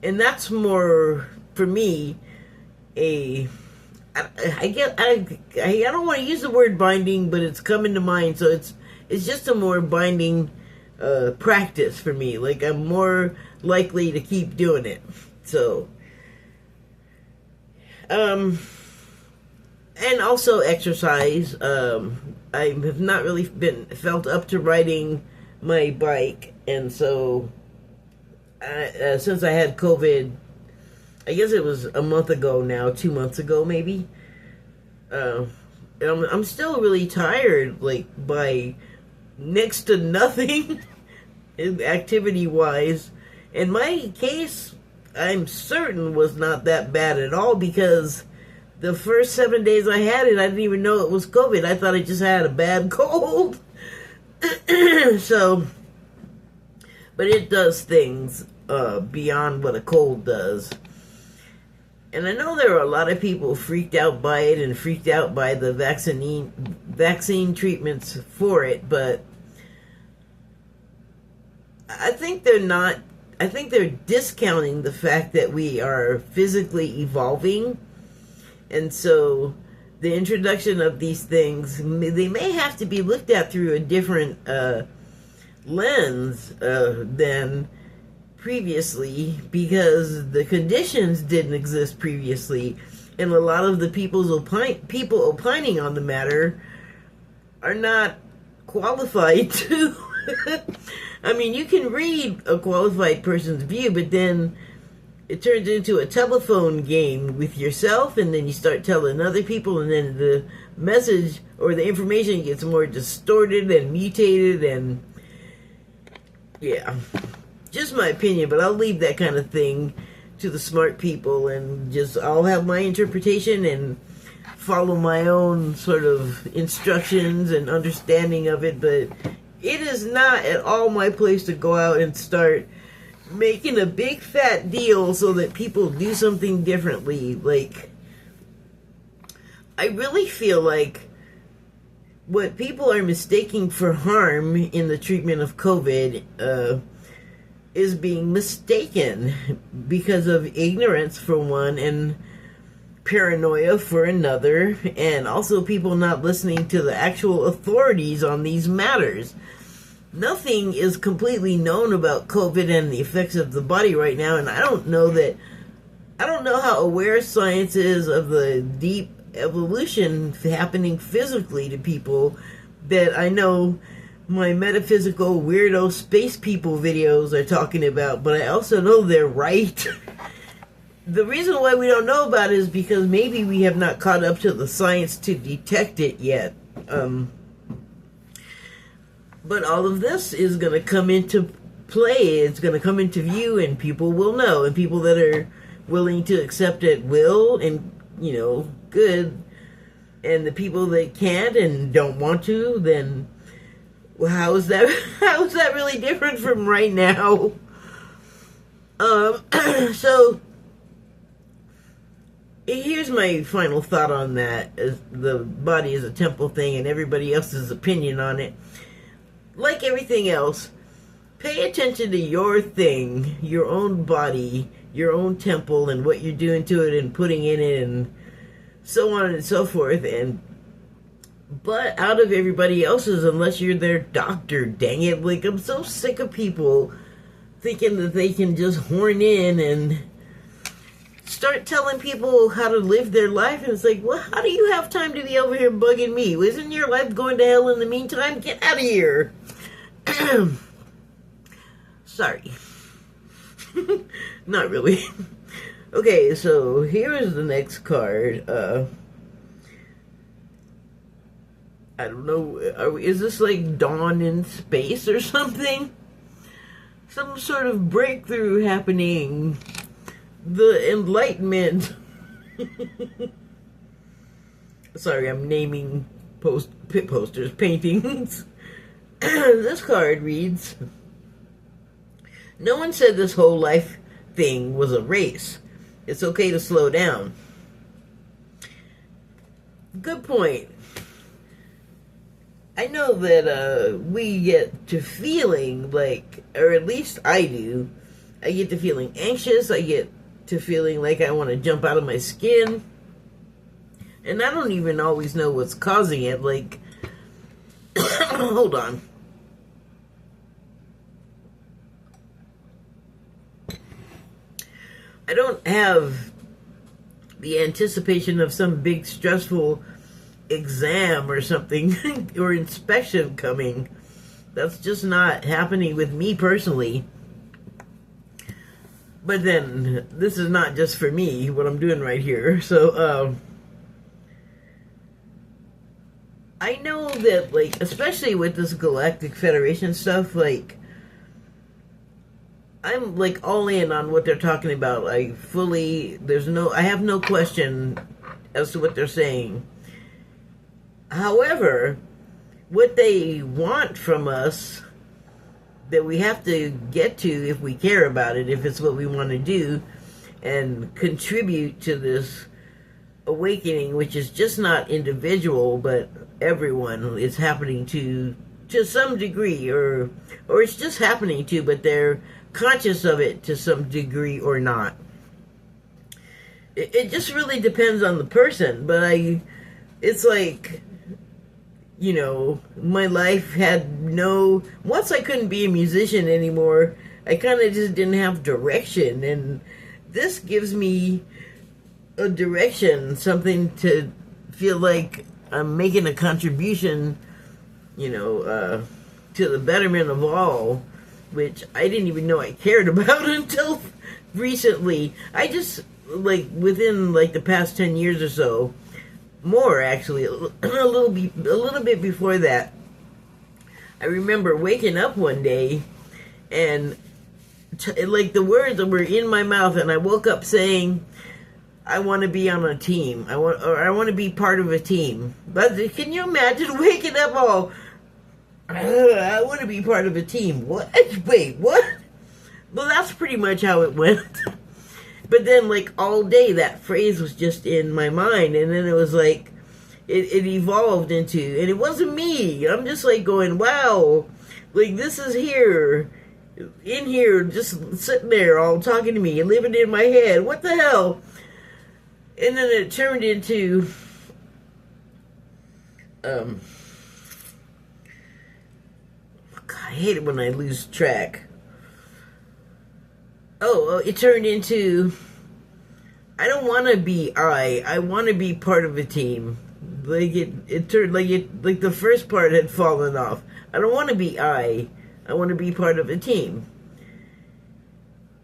and that's more, for me, I don't want to use the word binding, but it's coming to mind, so it's just a more binding practice for me. Like, I'm more likely to keep doing it. So, and also exercise. I have not really felt up to riding my bike, and so since I had COVID, I guess it was a month ago now, 2 months ago maybe, I'm still really tired, like, by next to nothing activity wise. In my case, I'm certain was not that bad at all, because the first 7 days I had it, I didn't even know it was COVID. I thought I just had a bad cold. So, but it does things beyond what a cold does. And I know there are a lot of people freaked out by it and freaked out by the vaccine treatments for it, but I think they're not. I think they're discounting the fact that we are physically evolving, and so the introduction of these things, they may have to be looked at through a different lens than previously, because the conditions didn't exist previously, and a lot of the people opining on the matter are not qualified to. I mean, you can read a qualified person's view, but then it turns into a telephone game with yourself, and then you start telling other people, and then the message or the information gets more distorted and mutated, and Yeah, just my opinion, but I'll leave that kind of thing to the smart people, and just I'll have my interpretation and follow my own sort of instructions and understanding of it. But it is not at all my place to go out and start making a big fat deal so that people do something differently. Like, I really feel like what people are mistaking for harm in the treatment of COVID is being mistaken because of ignorance for one, and paranoia for another, and also people not listening to the actual authorities on these matters. Nothing is completely known about COVID and the effects of the body right now, and I don't know how aware science is of the deep evolution happening physically to people that I know my metaphysical weirdo space people videos are talking about, but I also know they're right. The reason why we don't know about it is because maybe we have not caught up to the science to detect it yet. But all of this is going to come into play. It's going to come into view, and people will know. And people that are willing to accept it will, and, good. And the people that can't and don't want to, then how is that really different from right now? So here's my final thought on that, as the body is a temple thing and everybody else's opinion on it. Like everything else, pay attention to your thing, your own body, your own temple, and what you're doing to it and putting in it, and so on and so forth. But out of everybody else's, unless you're their doctor, dang it. Like, I'm so sick of people thinking that they can just horn in and start telling people how to live their life, and it's like, well, how do you have time to be over here bugging me? Isn't your life going to hell in the meantime? Get out of here. Sorry. Not really. Okay, so here is the next card. I don't know, is this like Dawn in space or something? Some sort of breakthrough happening. The Enlightenment. Sorry, I'm naming posters, paintings. This card reads, no one said this whole life thing was a race. It's okay to slow down. Good point. I know that we get to feeling like, or at least I do, I get to feeling anxious, I get to feeling like I want to jump out of my skin, and I don't even always know what's causing it. Like, hold on. I don't have the anticipation of some big stressful exam or something or inspection coming. That's just not happening with me personally. But then this is not just for me, what I'm doing right here. So I know that, like, especially with this Galactic Federation stuff, like, I'm like all in on what they're talking about. I have no question as to what they're saying. However, what they want from us that we have to get to, if we care about it, if it's what we want to do, and contribute to this awakening, which is just not individual, but everyone is happening to some degree, or it's just happening to, but they're conscious of it to some degree or not. It just really depends on the person, but it's like, my life had once I couldn't be a musician anymore, I kind of just didn't have direction, and this gives me a direction, something to feel like I'm making a contribution, to the betterment of all, which I didn't even know I cared about until recently. I just, within, the past 10 years or so, more actually, a little bit before that, I remember waking up one day And like the words were in my mouth, and I woke up saying, I want to be on a team. I want to be part of a team. But can you imagine waking up all, I want to be part of a team. What? Wait, what? Well, that's pretty much how it went. But then, like, all day, that phrase was just in my mind. And then it was like, it evolved into, and it wasn't me. I'm just like going, wow, like, this is here, in here, just sitting there, all talking to me and living in my head. What the hell? And then it turned into, God, I hate it when I lose track. It turned into, I don't want to be I want to be part of a team. Like it turned like the first part had fallen off. I don't want to be I want to be part of a team.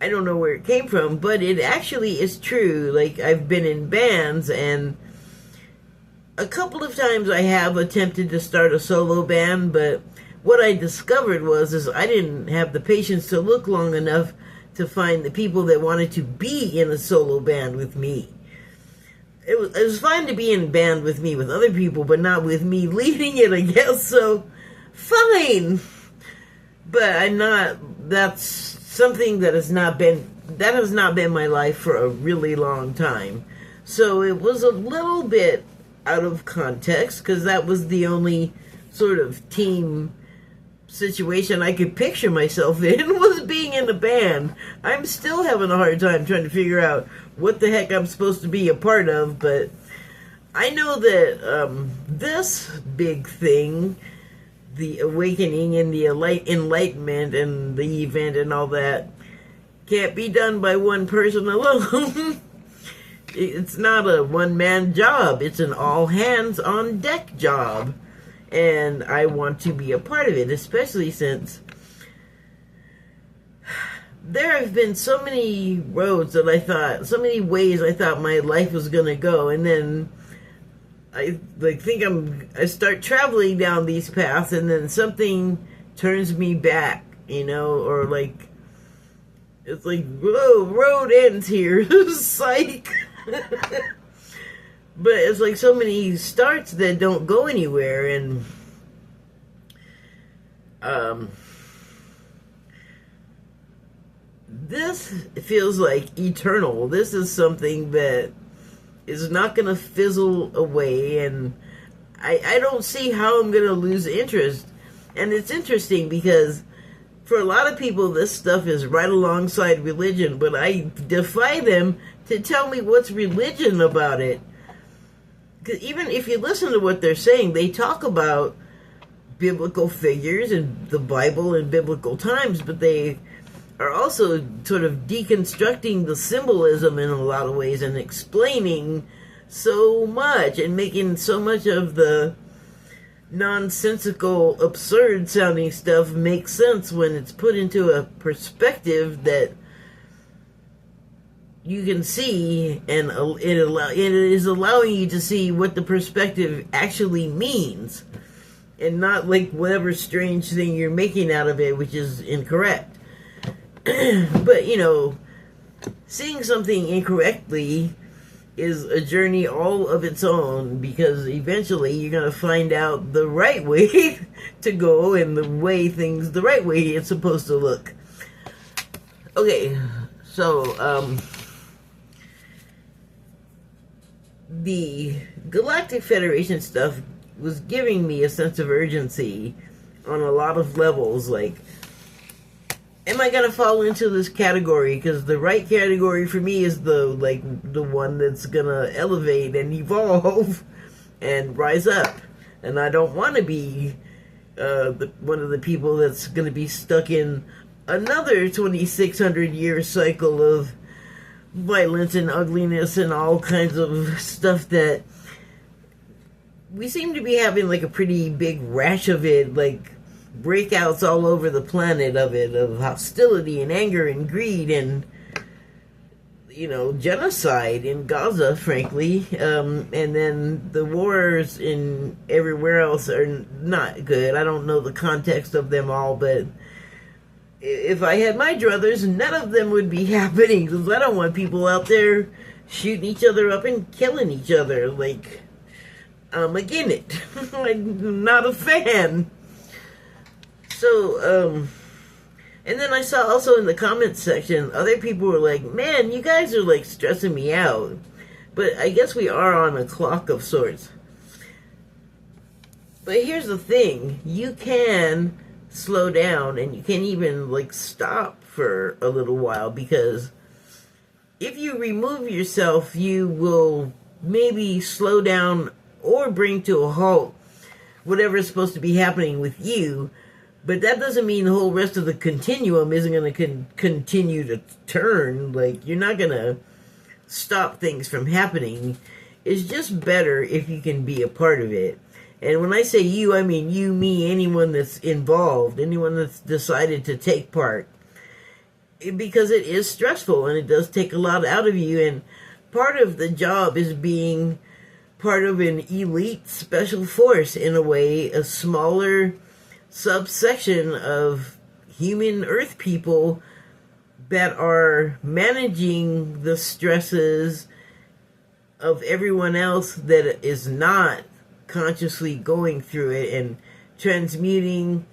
I don't know where it came from, but it actually is true. Like, I've been in bands, and a couple of times I have attempted to start a solo band, but what I discovered is I didn't have the patience to look long enough to find the people that wanted to be in a solo band with me. It was fine to be in a band with me with other people, but not with me leading it, I guess, so fine. But that's something that has not been my life for a really long time. So it was a little bit out of context, because that was the only sort of team situation I could picture myself in, was being in a band. I'm still having a hard time trying to figure out what the heck I'm supposed to be a part of, but I know that this big thing, the awakening and the enlightenment and the event and all that, can't be done by one person alone. It's not a one-man job. It's an all-hands-on-deck job. And I want to be a part of it, especially since there have been so many roads that so many ways I thought my life was going to go, and then I I start traveling down these paths, and then something turns me back, or like, it's like, whoa, road ends here, psych. But it's like so many starts that don't go anywhere, and this feels like eternal. This is something that is not going to fizzle away, and I don't see how I'm going to lose interest. And it's interesting because for a lot of people, this stuff is right alongside religion, but I defy them to tell me what's religion about it. Because even if you listen to what they're saying, they talk about biblical figures and the Bible and biblical times, but they are also sort of deconstructing the symbolism in a lot of ways and explaining so much and making so much of the nonsensical, absurd-sounding stuff make sense when it's put into a perspective that you can see, and it is allowing you to see what the perspective actually means, and not like whatever strange thing you're making out of it, which is incorrect. But, seeing something incorrectly is a journey all of its own, because eventually you're going to find out the right way to go and the right way it's supposed to look. Okay, so, the Galactic Federation stuff was giving me a sense of urgency on a lot of levels. Like, am I gonna fall into this category? Because the right category for me is the one that's gonna elevate and evolve and rise up. And I don't want to be one of the people that's gonna be stuck in another 2,600 year cycle of violence and ugliness and all kinds of stuff that we seem to be having like a pretty big rash of it, like breakouts all over the planet of hostility and anger and greed and genocide in Gaza, frankly, and then the wars in everywhere else are not good. I don't know the context of them all, but if I had my druthers, none of them would be happening, because I don't want people out there shooting each other up and killing each other. Like, I'm against it. I'm not a fan. So, and then I saw also in the comments section, other people were like, man, you guys are like stressing me out. But I guess we are on a clock of sorts. But here's the thing, you can slow down, and you can even like stop for a little while, because if you remove yourself, you will maybe slow down or bring to a halt whatever is supposed to be happening with you. But that doesn't mean the whole rest of the continuum isn't going to continue to turn. Like, you're not going to stop things from happening. It's just better if you can be a part of it. And when I say you, I mean you, me, anyone that's involved, anyone that's decided to take part. Because it is stressful, and it does take a lot out of you. And part of the job is being part of an elite special force, in a way, a smaller subsection of human Earth people that are managing the stresses of everyone else that is not consciously going through it, and transmuting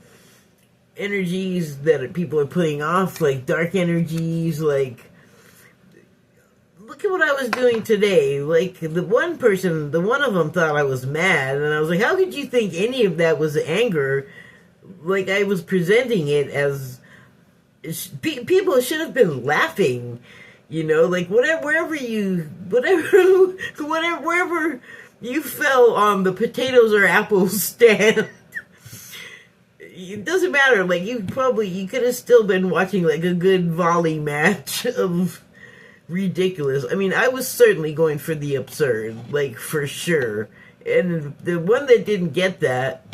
energies that people are putting off, like dark energies. Like, look at what I was doing today. Like, the one of them thought I was mad, and I was like, how could you think any of that was anger? Like, I was presenting it as people should have been laughing, you know, like wherever you fell on the potatoes or apples stand. It doesn't matter. Like, you could have still been watching like a good volley match of ridiculous. I mean, I was certainly going for the absurd, like, for sure. And the one that didn't get that,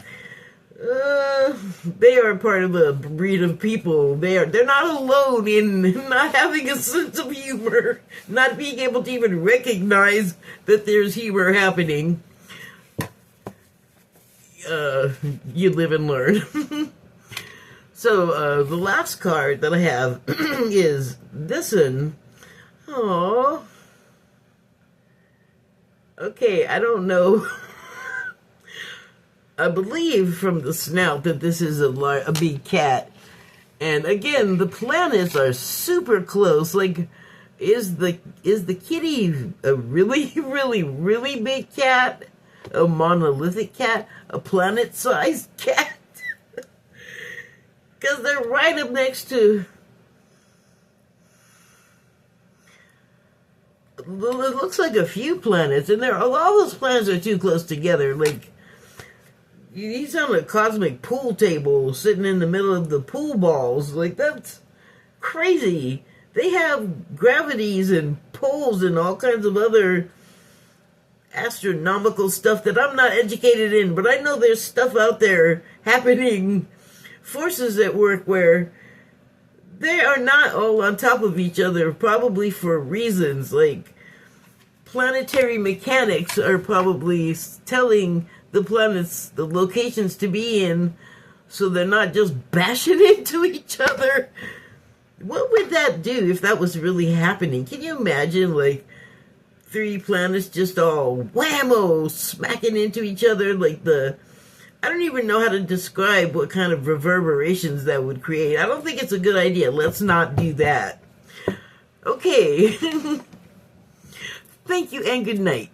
they are part of a breed of people. They're not alone in not having a sense of humor, not being able to even recognize that there's humor happening. You live and learn. So, the last card that I have is this one. Aww. Okay, I don't know. I believe from the snout that this is a big cat. And again, the planets are super close. Like, is the kitty a really, really, really big cat? A monolithic cat? A planet-sized cat? Because they're right up next to... It looks like a few planets, and all those planets are too close together. Like, he's on a cosmic pool table sitting in the middle of the pool balls. Like, that's crazy. They have gravities and poles and all kinds of other astronomical stuff that I'm not educated in, but I know there's stuff out there happening, forces at work where they are not all on top of each other, probably for reasons. Like, planetary mechanics are probably telling the planets the locations to be in, so they're not just bashing into each other. What would that do if that was really happening? Can you imagine, like, 3 planets just all whammo smacking into each other? Like, I don't even know how to describe what kind of reverberations that would create. I don't think it's a good idea. Let's not do that. Okay. Thank you and good night.